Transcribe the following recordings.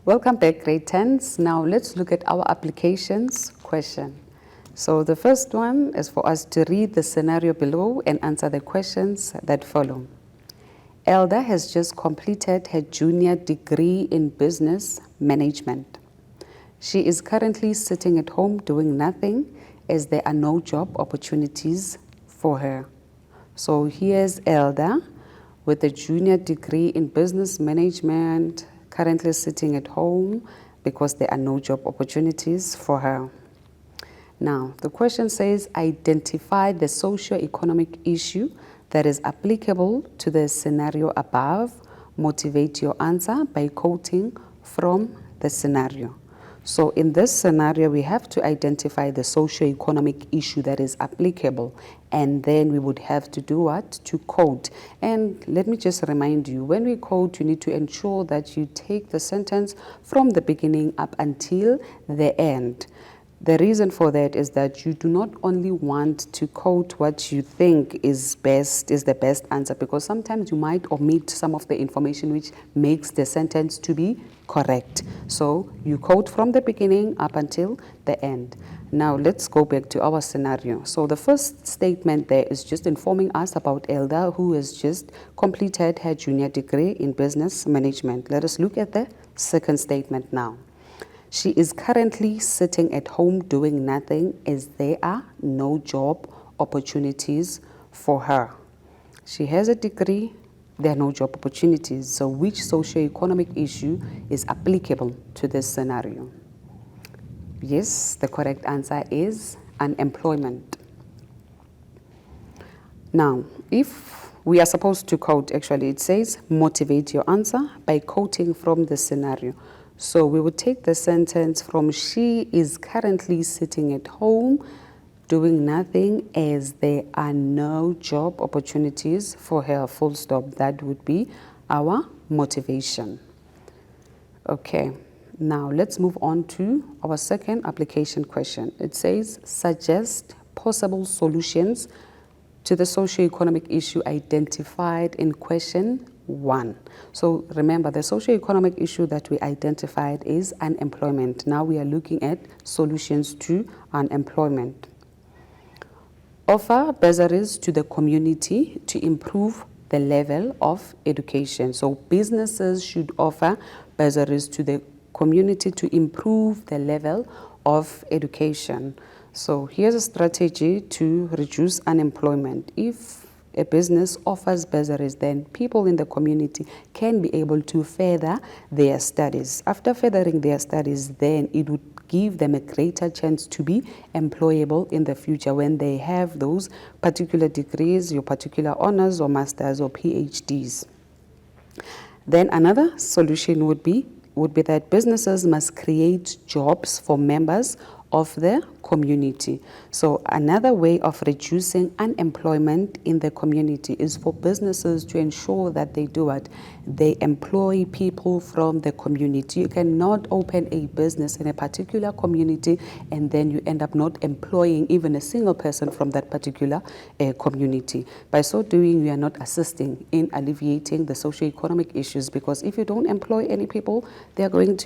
Welcome back, grade 10s. Now let's look at our applications question. So the first one is for us to read the scenario below and answer the questions that follow. Elda has just completed her junior degree in business management. She is currently sitting at home doing nothing as there are no job opportunities for her. So here's Elda with a junior degree in business management, currently sitting at home because there are no job opportunities for her. Now, the question says, identify the socio-economic issue that is applicable to the scenario above. Motivate your answer by quoting from the scenario. So in this scenario, we have to identify the socio-economic issue that is applicable, and then we would have to do what? To quote. And let me just remind you, when we quote, you need to ensure that you take the sentence from the beginning up until the end. The reason for that is that you do not only want to quote what you think is the best answer, because sometimes you might omit some of the information which makes the sentence to be correct. So you quote from the beginning up until the end. Now let's go back to our scenario. So the first statement there is just informing us about Elda, who has just completed her junior degree in business management. Let us look at the second statement now. She is currently sitting at home doing nothing as there are no job opportunities for her. She has a degree, there are no job opportunities. So which socio-economic issue is applicable to this scenario? Yes, the correct answer is unemployment. Now, if we are supposed to quote, actually it says motivate your answer by quoting from the scenario. So we would take the sentence from she is currently sitting at home doing nothing as there are no job opportunities for her, full stop. That would be our motivation. Okay, now let's move on to our second application question. It says suggest possible solutions to the socio-economic issue identified in question 1. So remember, the socio-economic issue that we identified is unemployment. Now we are looking at solutions to unemployment. Offer bursaries to the community to improve the level of education. So businesses should offer bursaries to the community to improve the level of education. So here's a strategy to reduce unemployment. If a business offers bursaries, then people in the community can be able to further their studies. After furthering their studies, then it would give them a greater chance to be employable in the future when they have those particular degrees, your particular honors or masters or PhDs. Then another solution would be that businesses must create jobs for members of the community. So another way of reducing unemployment in the community is for businesses to ensure that they do what? They employ people from the community. You cannot open a business in a particular community and then you end up not employing even a single person from that particular community. By so doing, we are not assisting in alleviating the socio-economic issues, because if you don't employ any people, there's going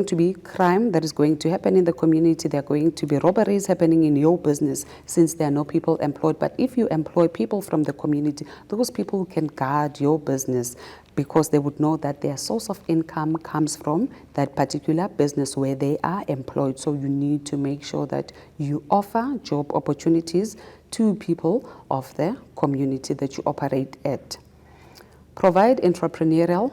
to be crime that is going to happen in the community. There are going to be robberies happening in your business since there are no people employed. But if you employ people from the community, those people can guard your business because they would know that their source of income comes from that particular business where they are employed. So you need to make sure that you offer job opportunities to people of the community that you operate at. Provide entrepreneurial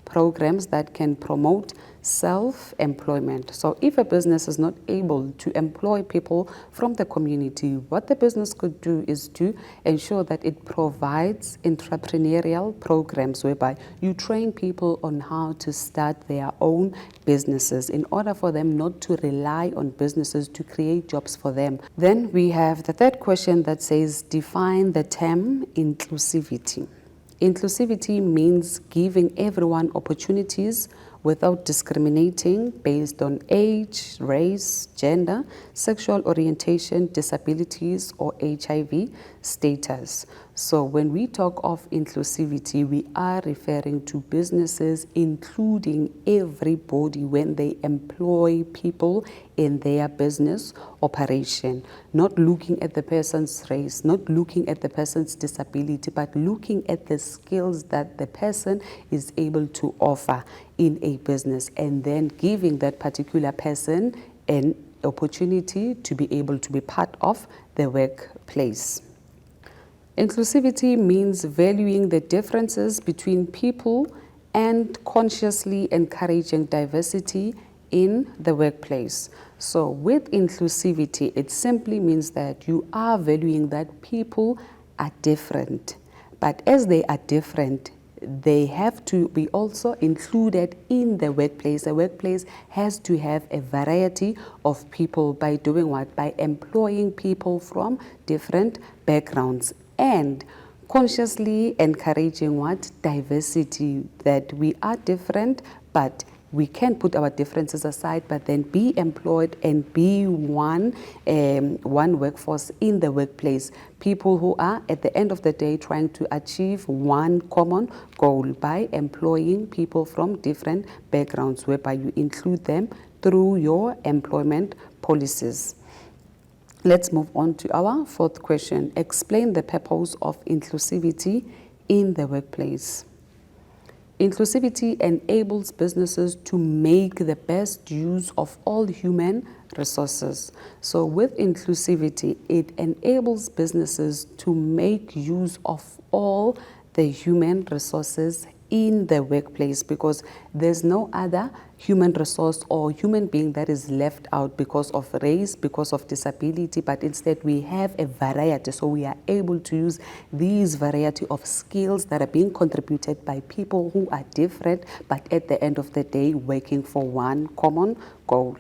programs that can promote self-employment. So if a business is not able to employ people from the community, what the business could do is to ensure that it provides entrepreneurial programs whereby you train people on how to start their own businesses in order for them not to rely on businesses to create jobs for them. Then we have the third question that says define the term inclusivity. Inclusivity means giving everyone opportunities without discriminating based on age, race, gender, sexual orientation, disabilities, or HIV status. So when we talk of inclusivity, we are referring to businesses including everybody when they employ people in their business operation, not looking at the person's race, not looking at the person's disability, but looking at the skills that the person is able to offer in a business, and then giving that particular person an opportunity to be able to be part of the workplace. Inclusivity means valuing the differences between people and consciously encouraging diversity in the workplace. So with inclusivity, it simply means that you are valuing that people are different. But as they are different, they have to be also included in the workplace. The workplace has to have a variety of people by doing what? By employing people from different backgrounds and consciously encouraging what? Diversity, that we are different, but we can put our differences aside, but then be employed and be one workforce in the workplace. People who are, at the end of the day, trying to achieve one common goal by employing people from different backgrounds, whereby you include them through your employment policies. Let's move on to our fourth question. Explain the purpose of inclusivity in the workplace. Inclusivity enables businesses to make the best use of all human resources. So with inclusivity, it enables businesses to make use of all the human resources in the workplace, because there's no other human resource or human being that is left out because of race, because of disability, but instead we have a variety. So we are able to use these variety of skills that are being contributed by people who are different, but at the end of the day working for one common goal.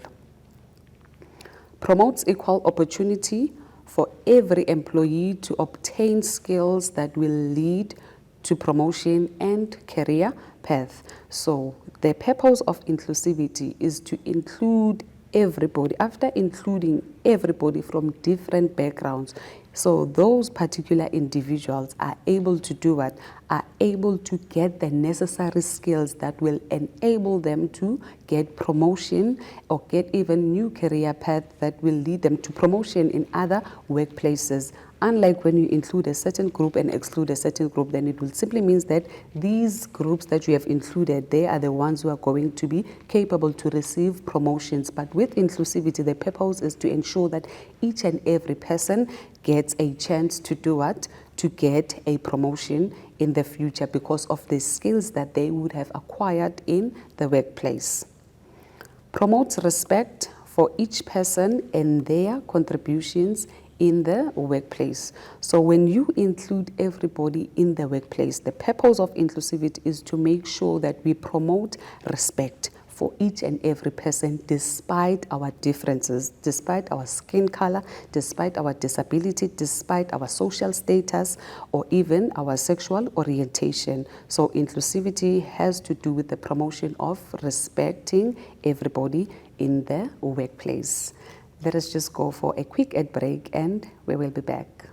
Promotes equal opportunity for every employee to obtain skills that will lead to promotion and career path. So the purpose of inclusivity is to include everybody. After including everybody from different backgrounds, so those particular individuals are able to do what? Are able to get the necessary skills that will enable them to get promotion or get even new career path that will lead them to promotion in other workplaces. Unlike when you include a certain group and exclude a certain group, then it will simply means that these groups that you have included, they are the ones who are going to be capable to receive promotions. But with inclusivity, the purpose is to ensure that each and every person gets a chance to do what? To get a promotion in the future because of the skills that they would have acquired in the workplace. Promotes respect for each person and their contributions in the workplace. So when you include everybody in the workplace, the purpose of inclusivity is to make sure that we promote respect for each and every person, despite our differences, despite our skin color, despite our disability, despite our social status, or even our sexual orientation. So inclusivity has to do with the promotion of respecting everybody in the workplace. Let us just go for a quick ad break and we will be back.